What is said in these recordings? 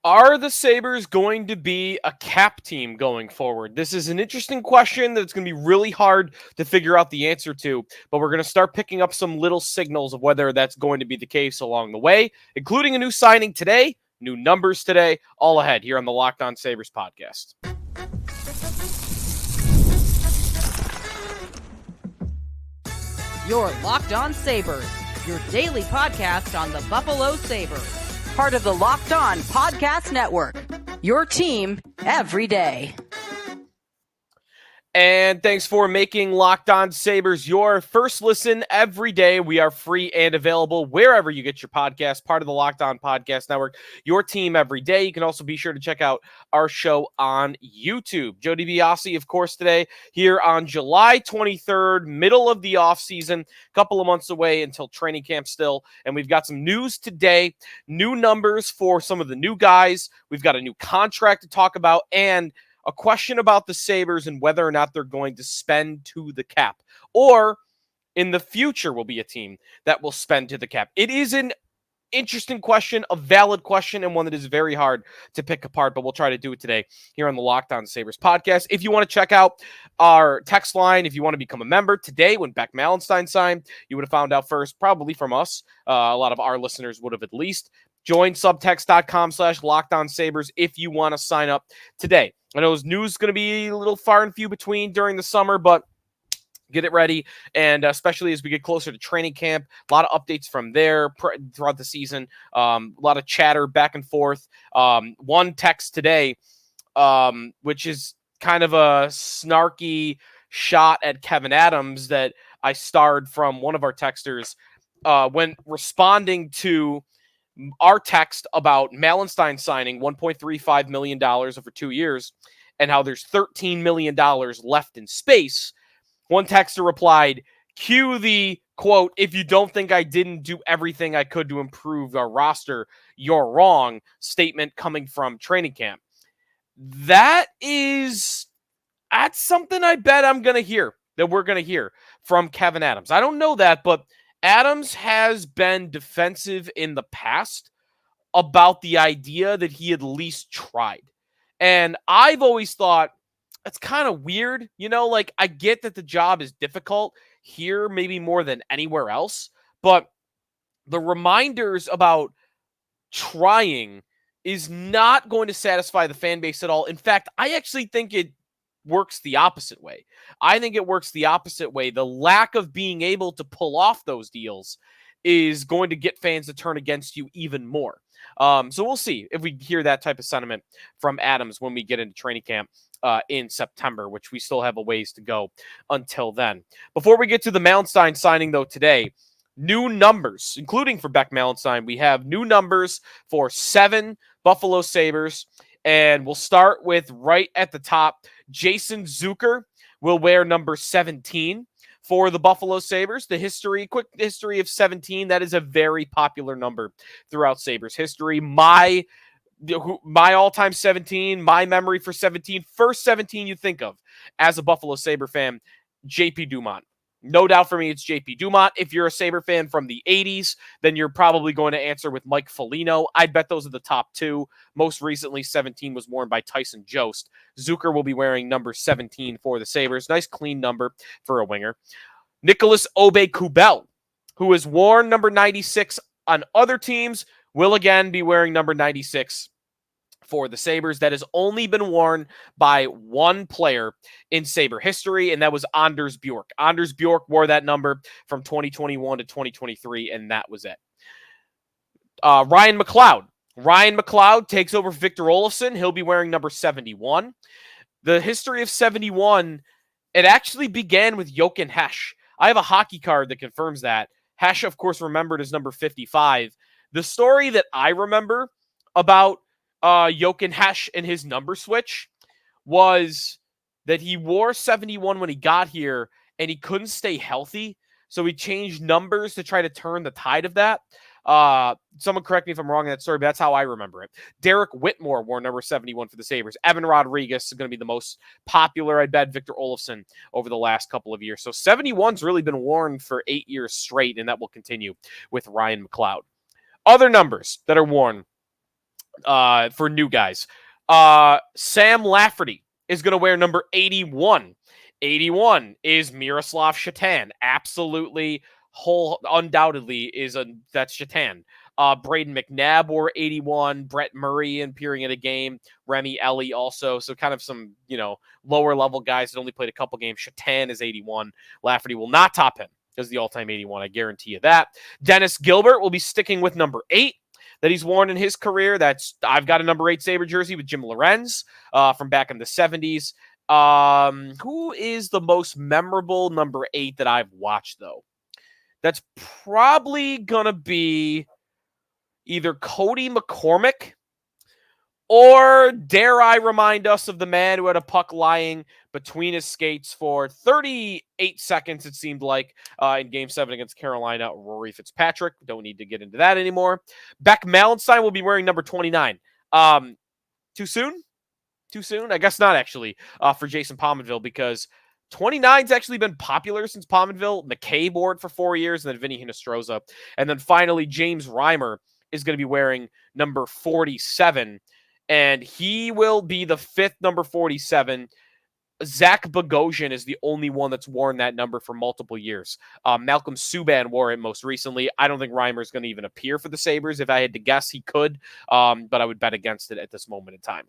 Are the Sabres going to be a cap team going forward? This is an interesting question that's going to be really hard to figure out the answer to, but we're going to start picking up some little signals of whether that's going to be the case along the way, including a new signing today, new numbers today, all ahead here on the Locked On Sabres podcast. Your Locked On Sabres, your daily podcast on the Buffalo Sabres. Part of the Locked On Podcast Network, your team every day. And thanks for making Locked On Sabres your first listen every day. We are free and available wherever you get your podcast, part of the Locked On Podcast Network, your team every day. You can also be sure to check out our show on YouTube. Joe DiBiase, of course, today here on July 23rd, middle of the offseason, a couple of months away until training camp still. And we've got some news today, new numbers for some of the new guys. We've got a new contract to talk about, and a question about the Sabres and whether or not they're going to spend to the cap, or in the future will be a team that will spend to the cap. It is an interesting question, a valid question, and one that is very hard to pick apart, but we'll try to do it today here on the Locked On Sabres podcast. If you want to check out our text line, if you want to become a member today, when Beck Malenstyn signed, you would have found out first, probably from us. A lot of our listeners would have at least. Join subtext.com/LockedOnSabres if you want to sign up today. I know news is going to be a little far and few between during the summer, but get it ready. And especially as we get closer to training camp, a lot of updates from there throughout the season, a lot of chatter back and forth. One text today, which is kind of a snarky shot at Kevyn Adams that I starred from one of our texters when responding to our text about Malenstyn signing $1.35 million over 2 years and how there's $13 million left in space. One texter replied, cue the quote, "If you don't think I didn't do everything I could to improve our roster, you're wrong," statement coming from training camp. That's something I bet we're going to hear from Kevyn Adams. I don't know that, but Adams has been defensive in the past about the idea that he at least tried. And I've always thought that's kind of weird. Like, I get that the job is difficult here, maybe more than anywhere else, but the reminders about trying is not going to satisfy the fan base at all. In fact, I actually think it works the opposite way. The lack of being able to pull off those deals is going to get fans to turn against you even more. So we'll see if we hear that type of sentiment from Adams when we get into training camp in September, which we still have a ways to go until then. Before we get to the Malenstyn signing, though, today, new numbers, including for Beck Malenstyn. We have new numbers for 7 Buffalo Sabres, and we'll start with right at the top. Jason Zucker will wear number 17 for the Buffalo Sabres. Quick history of 17, that is a very popular number throughout Sabres history. My all-time 17, my memory for 17, first 17 you think of as a Buffalo Sabre fan, J.P. Dumont. No doubt for me, it's J.P. Dumont. If you're a Sabre fan from the 80s, then you're probably going to answer with Mike Foligno. I'd bet those are the top 2. Most recently, 17 was worn by Tyson Jost. Zucker will be wearing number 17 for the Sabres. Nice, clean number for a winger. Nicholas Aube-Kubel, who has worn number 96 on other teams, will again be wearing number 96 for the Sabres. That has only been worn by one player in Sabre history, and that was Anders Bjork. Anders Bjork wore that number from 2021 to 2023, and that was it. Ryan McLeod. Ryan McLeod takes over Victor Olofsson. He'll be wearing number 71. The history of 71, it actually began with Jochen Hesch. I have a hockey card that confirms that. Hesch, of course, remembered as number 55. The story that I remember about Jochen Hesch and his number switch was that he wore 71 when he got here and he couldn't stay healthy. So he changed numbers to try to turn the tide of that. Someone correct me if I'm wrong in that story, but that's how I remember it. Derek Whitmore wore number 71 for the Sabres. Evan Rodriguez is going to be the most popular, I bet, Victor Olofsson over the last couple of years. So 71's really been worn for 8 years straight, and that will continue with Ryan McLeod. Other numbers that are worn. for new guys. Sam Lafferty is going to wear number 81. 81 is Miroslav Shatan. Absolutely, undoubtedly that's Shatan. Braden McNabb wore 81. Brett Murray appearing in a game. Remy Ellie also. So kind of some, lower level guys that only played a couple games. Shatan is 81. Lafferty will not top him as the all-time 81. I guarantee you that. Dennis Gilbert will be sticking with number 8 that he's worn in his career. I've got a number 8 Sabre jersey with Jim Lorenz from back in the 70s. Who is the most memorable number 8 that I've watched, though? That's probably going to be either Cody McCormick or, dare I remind us of the man who had a puck lying between his skates for 38 seconds, it seemed like, in Game 7 against Carolina, Rory Fitzpatrick. Don't need to get into that anymore. Beck Malenstyn will be wearing number 29. Too soon? Too soon? I guess not, actually, for Jason Pominville, because 29's actually been popular since Pominville. McKay wore it for 4 years, and then Vinny Hinostroza. And then finally, James Reimer is going to be wearing number 47, and he will be the 5th number 47. Zach Bogosian is the only one that's worn that number for multiple years. Malcolm Subban wore it most recently. I don't think Reimer is going to even appear for the Sabres. If I had to guess, he could, but I would bet against it at this moment in time.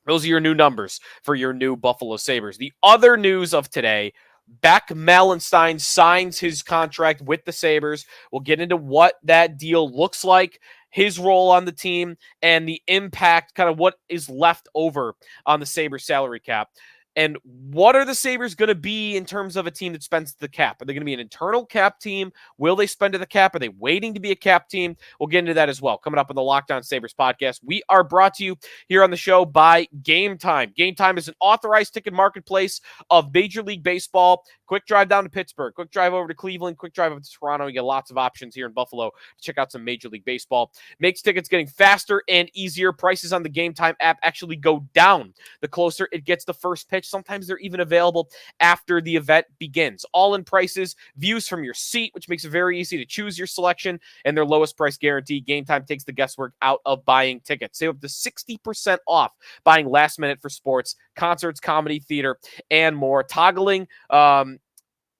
Those are your new numbers for your new Buffalo Sabres. The other news of today, Beck Malenstyn signs his contract with the Sabres. We'll get into what that deal looks like, his role on the team, and the impact, kind of what is left over on the Sabres salary cap. And what are the Sabres going to be in terms of a team that spends the cap? Are they going to be an internal cap team? Will they spend to the cap? Are they waiting to be a cap team? We'll get into that as well. Coming up on the Locked On Sabres podcast, we are brought to you here on the show by Game Time. Game Time is an authorized ticket marketplace of Major League Baseball. Quick drive down to Pittsburgh, quick drive over to Cleveland, quick drive up to Toronto. You get lots of options here in Buffalo to check out some Major League Baseball. Makes tickets getting faster and easier. Prices on the Game Time app actually go down the closer it gets the first pitch. Sometimes they're even available after the event begins. All-in prices, views from your seat, which makes it very easy to choose your selection, and their lowest price guarantee. Game Time takes the guesswork out of buying tickets. Save up to 60% off buying last minute for sports, concerts, comedy, theater, and more. Toggling,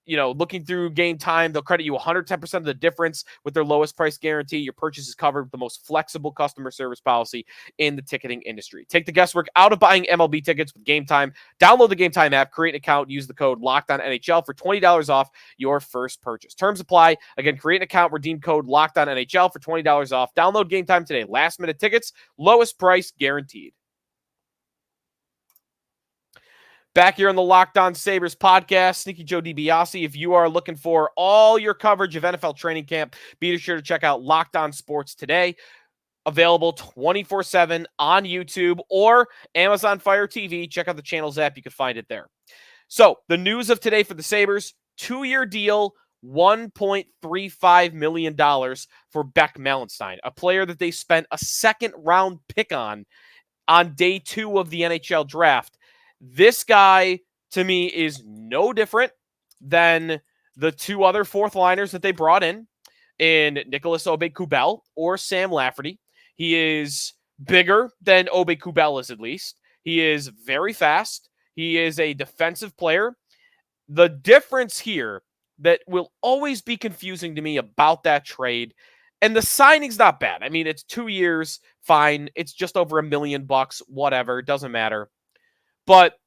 looking through Game Time, they'll credit you 110% of the difference with their lowest price guarantee. Your purchase is covered with the most flexible customer service policy in the ticketing industry. Take the guesswork out of buying MLB tickets with Game Time. Download the Game Time app, create an account, use the code LOCKEDONNHL for $20 off your first purchase. Terms apply. Again, create an account, redeem code LOCKEDONNHL for $20 off. Download Game Time today. Last minute tickets, lowest price guaranteed. Back here on the Locked On Sabres podcast, Sneaky Joe DiBiase. If you are looking for all your coverage of NFL training camp, be sure to check out Locked On Sports Today. Available 24/7 on YouTube or Amazon Fire TV. Check out the Channels app. You can find it there. So the news of today for the Sabres, 2-year deal, $1.35 million for Beck Malenstyn, a player that they spent a second-round pick on day 2 of the NHL draft. This guy, to me, is no different than the 2 other fourth liners that they brought in Nicholas Aube-Kubel or Sam Lafferty. He is bigger than Aube-Kubel is, at least. He is very fast. He is a defensive player. The difference here that will always be confusing to me about that trade, and the signing's not bad. I mean, it's 2 years, fine. It's just over $1 million, whatever. Doesn't matter. But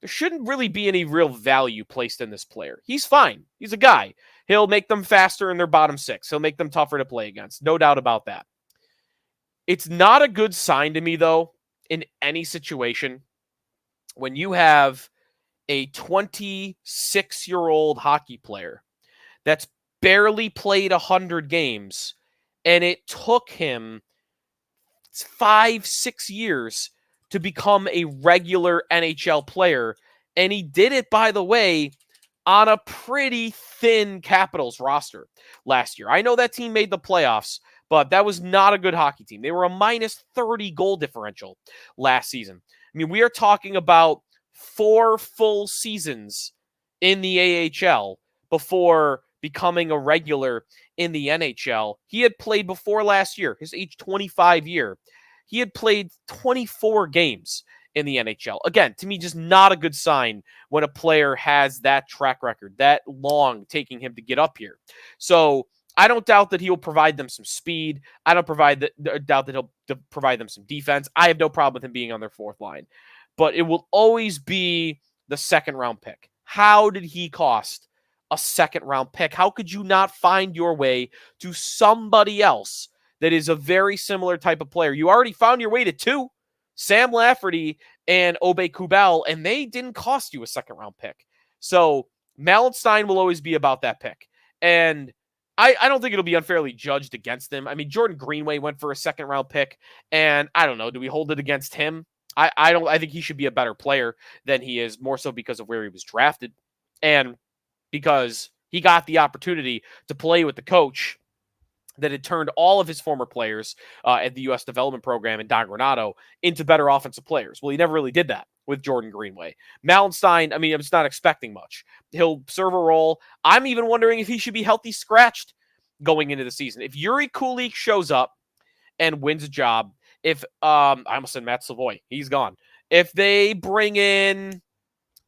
there shouldn't really be any real value placed in this player. He's fine. He's a guy. He'll make them faster in their bottom 6. He'll make them tougher to play against. No doubt about that. It's not a good sign to me, though, in any situation when you have a 26-year-old hockey player that's barely played 100 games, and it took him 5-6 years to become a regular NHL player. And he did it, by the way, on a pretty thin Capitals roster last year. I know that team made the playoffs, but that was not a good hockey team. They were a minus 30 goal differential last season. I mean, we are talking about 4 full seasons in the AHL before becoming a regular in the NHL. He had played before last year, his age 25 year. he had played 24 games in the NHL. Again, to me, just not a good sign when a player has that track record, that long taking him to get up here. So I don't doubt that he'll provide them some speed. I don't doubt that he'll provide them some defense. I have no problem with him being on their fourth line. But it will always be the second round pick. How did he cost a second round pick? How could you not find your way to somebody else that is a very similar type of player? You already found your way to two, Sam Lafferty and Obey Kubel, and they didn't cost you a second round pick. So Malenstyn will always be about that pick. And I don't think it'll be unfairly judged against him. I mean, Jordan Greenway went for a second round pick, and I don't know, do we hold it against him? I think he should be a better player than he is, more so because of where he was drafted and because he got the opportunity to play with the coach that had turned all of his former players at the U.S. development program in Don Granato into better offensive players. Well, he never really did that with Jordan Greenway. Malenstyn, I mean, I'm just not expecting much. He'll serve a role. I'm even wondering if he should be healthy scratched going into the season. If Yuri Kulich shows up and wins a job, if I almost said Matt Savoy, he's gone. If they bring in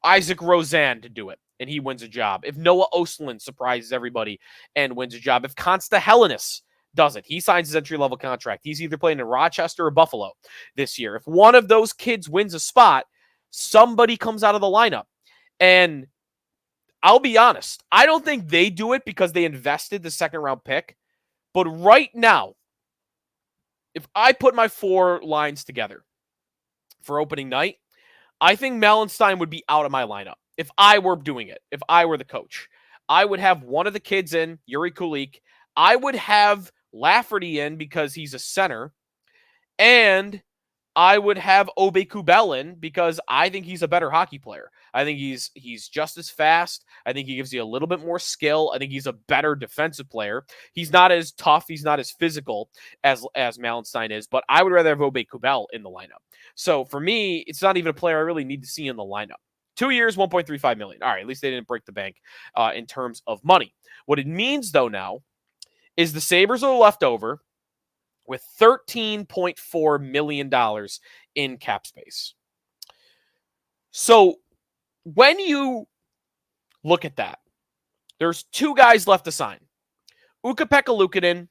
Isaac Rozan to do it and he wins a job, if Noah Ostlund surprises everybody and wins a job, if Consta Hellenis does it, he signs his entry-level contract. He's either playing in Rochester or Buffalo this year. If one of those kids wins a spot, somebody comes out of the lineup. And I'll be honest, I don't think they do it because they invested the second-round pick. But right now, if I put my four lines together for opening night, I think Malenstyn would be out of my lineup. If I were doing it, if I were the coach, I would have one of the kids in, Yuri Kulich. I would have Lafferty in because he's a center. And I would have Obey Kubel in because I think he's a better hockey player. I think he's just as fast. I think he gives you a little bit more skill. I think he's a better defensive player. He's not as tough. He's not as physical as Malenstyn is, but I would rather have Obey Kubel in the lineup. So for me, it's not even a player I really need to see in the lineup. 2 years, $1.35 million. All right, at least they didn't break the bank in terms of money. What it means, though, now is the Sabres are left over with $13.4 million in cap space. So when you look at that, there's two guys left to sign, Ukko-Pekka Luukkonen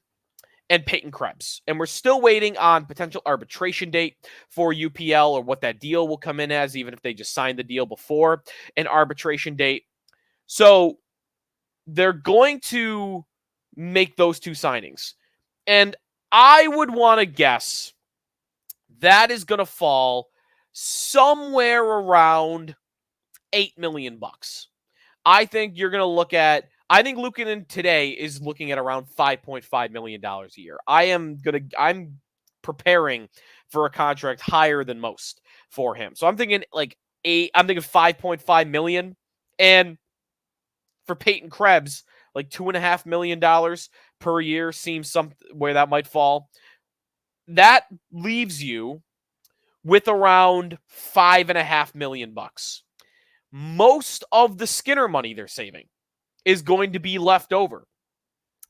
and Peyton Krebs. And we're still waiting on potential arbitration date for UPL or what that deal will come in as, even if they just signed the deal before an arbitration date. So they're going to make those two signings. And I would want to guess that is going to fall somewhere around $8 million. I think you're going to look at, I think Luukkonen today is looking at around $5.5 million a year. I'm preparing for a contract higher than most for him. So I'm thinking I'm thinking $5.5 million. And for Peyton Krebs, like $2.5 million per year seems where that might fall. That leaves you with around $5.5 million. Most of the Skinner money they're saving is going to be left over.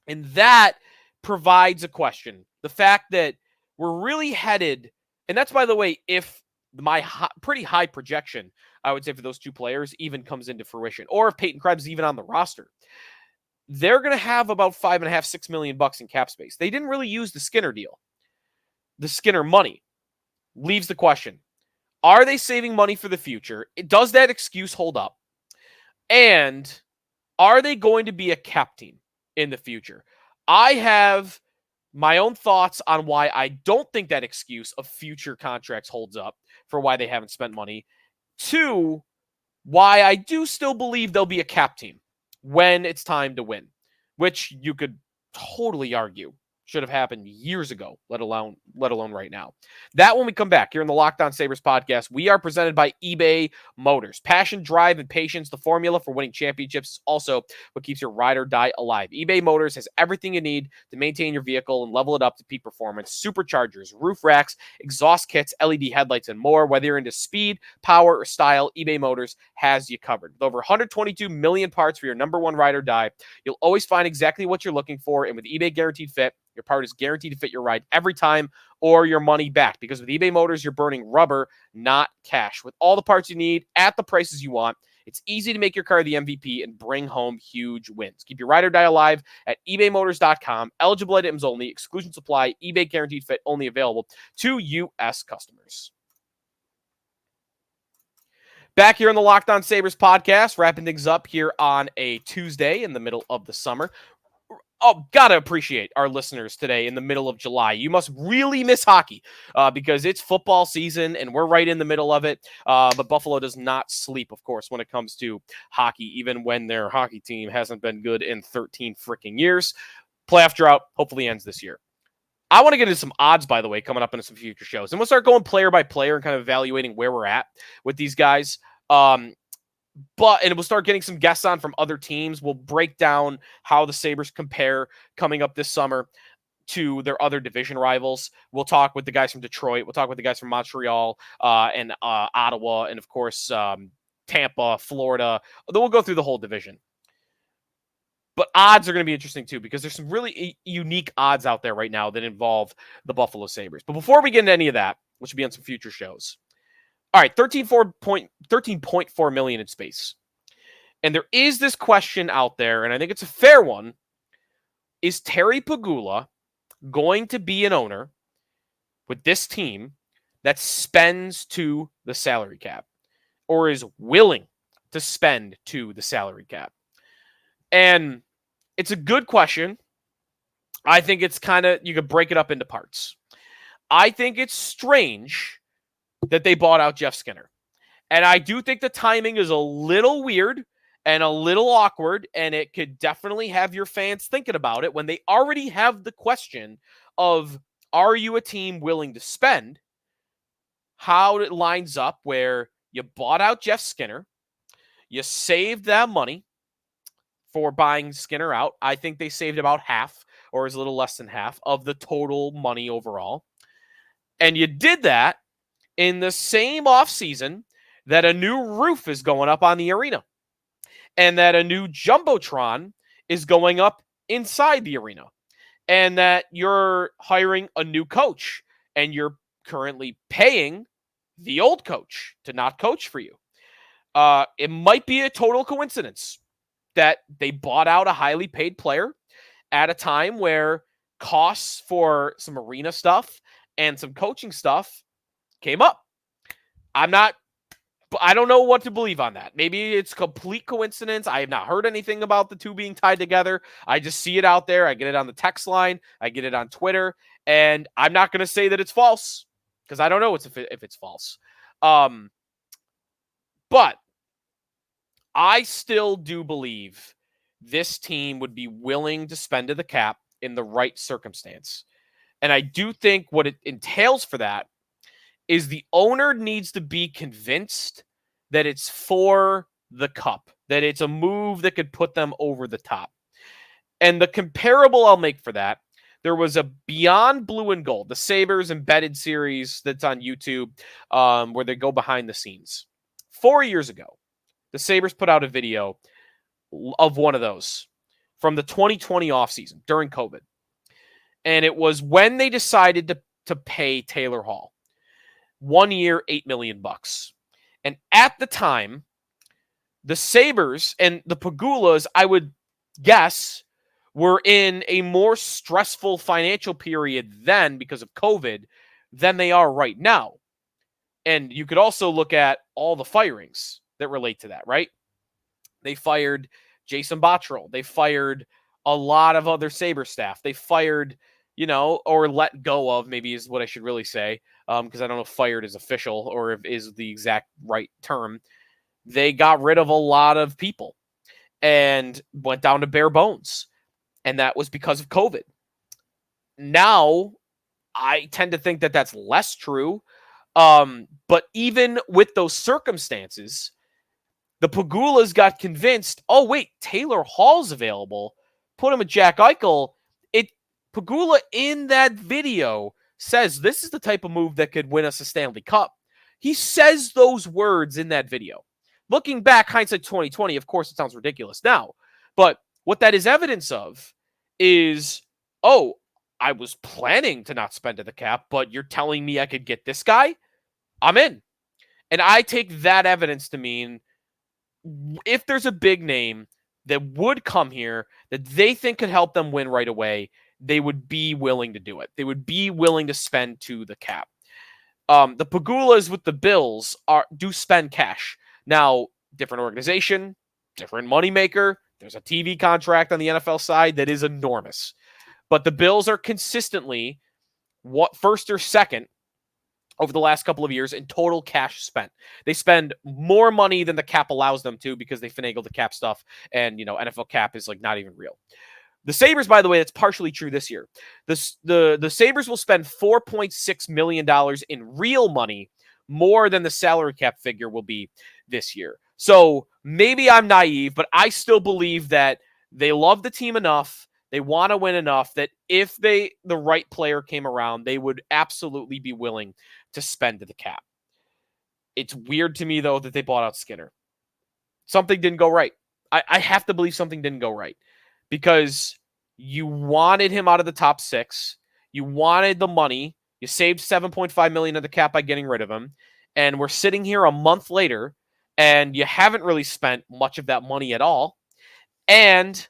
And that provides a question. The fact that we're really headed, and that's, by the way, if my pretty high projection, I would say, for those two players even comes into fruition, or if Peyton Krebs is even on the roster, they're going to have about $5.5-6 million in cap space. They didn't really use the Skinner deal. The Skinner money leaves the question. Are they saving money for the future? Does that excuse hold up? And are they going to be a cap team in the future? I have my own thoughts on why I don't think that excuse of future contracts holds up for why they haven't spent money. Two, why I do still believe they'll be a cap team when it's time to win, which you could totally argue should have happened years ago, let alone right now. That when we come back here in the Locked On Sabres podcast, we are presented by eBay Motors. Passion, drive, and patience, the formula for winning championships, is also what keeps your ride or die alive. eBay Motors has everything you need to maintain your vehicle and level it up to peak performance. Superchargers, roof racks, exhaust kits, LED headlights, and more. Whether you're into speed, power, or style, eBay Motors has you covered. With over 122 million parts for your number one ride or die, you'll always find exactly what you're looking for. And with eBay Guaranteed Fit, Your part is guaranteed to fit your ride every time or your money back. Because with eBay Motors, you're burning rubber, not cash. With all the parts you need at the prices you want, it's easy to make your car the MVP and bring home huge wins. Keep your ride or die alive at ebaymotors.com. Eligible items only. Exclusions apply. eBay guaranteed fit only available to U.S. customers. Back here on the Locked On Sabres podcast, wrapping things up here on a Tuesday in the middle of the summer. Oh, gotta appreciate our listeners today in the middle of July. You must really miss hockey because it's football season and we're right in the middle of it. But Buffalo does not sleep, of course, when it comes to hockey, even when their hockey team hasn't been good in 13 freaking years. Playoff drought hopefully ends this year. I want to get into some odds, by the way, coming up into some future shows. And we'll start going player by player and kind of evaluating where we're at with these guys. And we'll start getting some guests on from other teams. We'll break down how the Sabres compare coming up this summer to their other division rivals. We'll talk with the guys from Detroit. We'll talk with the guys from Montreal and Ottawa, and of course, Tampa, Florida. Then we'll go through the whole division. But odds are going to be interesting too, because there's some really unique odds out there right now that involve the Buffalo Sabres. But before we get into any of that, which will be on some future shows. All right, 13.4 million in space. And there is this question out there, and I think it's a fair one. Is Terry Pegula going to be an owner with this team that spends to the salary cap or is willing to spend to the salary cap? And it's a good question. I think it's you could break it up into parts. I think it's strange that they bought out Jeff Skinner. And I do think the timing is a little weird and a little awkward, and it could definitely have your fans thinking about it when they already have the question of, are you a team willing to spend? How it lines up where you bought out Jeff Skinner, you saved that money for buying Skinner out. I think they saved about half, or is a little less than half, of the total money overall. And you did that in the same offseason that a new roof is going up on the arena and that a new Jumbotron is going up inside the arena and that you're hiring a new coach and you're currently paying the old coach to not coach for you. It might be a total coincidence that they bought out a highly paid player at a time where costs for some arena stuff and some coaching stuff came up. I don't know what to believe on that. Maybe it's complete coincidence. I have not heard anything about the two being tied together. I just see it out there. I get it on the text line. I get it on Twitter. And I'm not going to say that it's false because I don't know if it's false. But I still do believe this team would be willing to spend to the cap in the right circumstance. And I do think what it entails for that is the owner needs to be convinced that it's for the cup, that it's a move that could put them over the top. And the comparable I'll make for that, there was a Beyond Blue and Gold, the Sabres embedded series that's on YouTube, where they go behind the scenes. 4 years ago, the Sabres put out a video of one of those from the 2020 offseason during COVID. And it was when they decided to pay Taylor Hall. 1 year, $8 million. And at the time, the Sabres and the Pegulas, I would guess, were in a more stressful financial period then because of COVID than they are right now. And you could also look at all the firings that relate to that, right? They fired Jason Botterill. They fired a lot of other Sabre staff. They fired, or let go of, maybe is what I should really say, because I don't know if fired is official or if is the exact right term. They got rid of a lot of people and went down to bare bones. And that was because of COVID. Now, I tend to think that that's less true. But even with those circumstances, the Pegulas got convinced, oh, wait, Taylor Hall's available. Put him with Jack Eichel. Pegula in that video says this is the type of move that could win us a Stanley Cup. He says those words in that video. Looking back, hindsight 2020, of course, it sounds ridiculous now. But what that is evidence of is, oh, I was planning to not spend to the cap, but you're telling me I could get this guy? I'm in. And I take that evidence to mean if there's a big name that would come here that they think could help them win right away, they would be willing to do it. They would be willing to spend to the cap. The Pegulas with the Bills do spend cash. Now, different organization, different moneymaker. There's a TV contract on the NFL side that is enormous. But the Bills are consistently first or second over the last couple of years in total cash spent. They spend more money than the cap allows them to because they finagle the cap stuff, and NFL cap is like not even real. The Sabres, by the way, that's partially true this year. The Sabres will spend $4.6 million in real money, more than the salary cap figure will be this year. So maybe I'm naive, but I still believe that they love the team enough, they want to win enough, that if the right player came around, they would absolutely be willing to spend to the cap. It's weird to me, though, that they bought out Skinner. Something didn't go right. I have to believe something didn't go right. Because you wanted him out of the top 6. You wanted the money. You saved $7.5 million of the cap by getting rid of him. And we're sitting here a month later, and you haven't really spent much of that money at all. And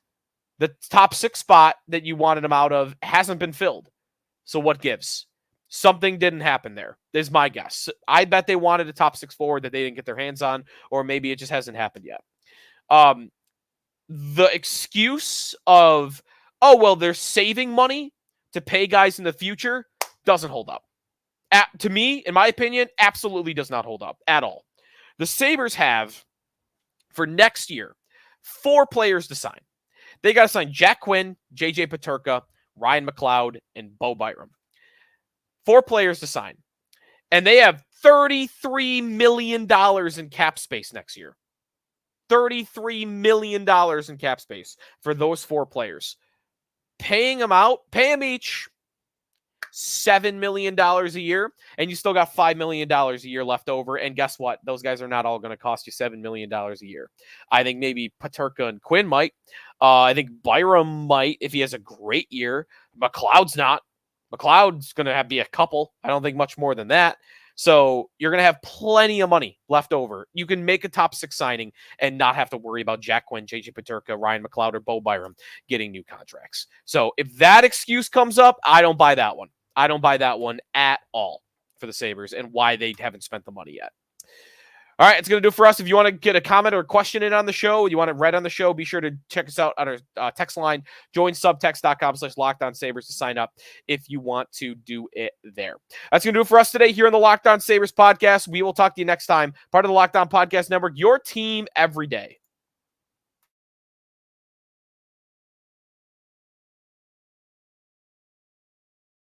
the top 6 spot that you wanted him out of hasn't been filled. So what gives? Something didn't happen there, is my guess. I bet they wanted a top 6 forward that they didn't get their hands on, or maybe it just hasn't happened yet. The excuse of, they're saving money to pay guys in the future doesn't hold up. To me, in my opinion, absolutely does not hold up at all. The Sabres have, for next year, 4 players to sign. They got to sign Jack Quinn, JJ Peterka, Ryan McLeod, and Bo Byram. 4 players to sign. And they have $33 million in cap space next year. $33 million in cap space for those 4 players. Paying them each $7 million a year, and you still got $5 million a year left over. And guess what? Those guys are not all going to cost you $7 million a year. I think maybe Peterka and Quinn might. I think Byram might if he has a great year. McLeod's not. McLeod's going to be a couple. I don't think much more than that. So you're going to have plenty of money left over. You can make a top 6 signing and not have to worry about Jack Quinn, JJ Peterka, Ryan McLeod, or Bo Byram getting new contracts. So if that excuse comes up, I don't buy that one. I don't buy that one at all for the Sabres and why they haven't spent the money yet. All right, it's going to do it for us. If you want to get a comment or a question in on the show, you want it read on the show, be sure to check us out on our text line. Join subtext.com/LockedOnSabres to sign up if you want to do it there. That's going to do it for us today here on the Locked On Sabres podcast. We will talk to you next time. Part of the Locked On Podcast Network, your team every day.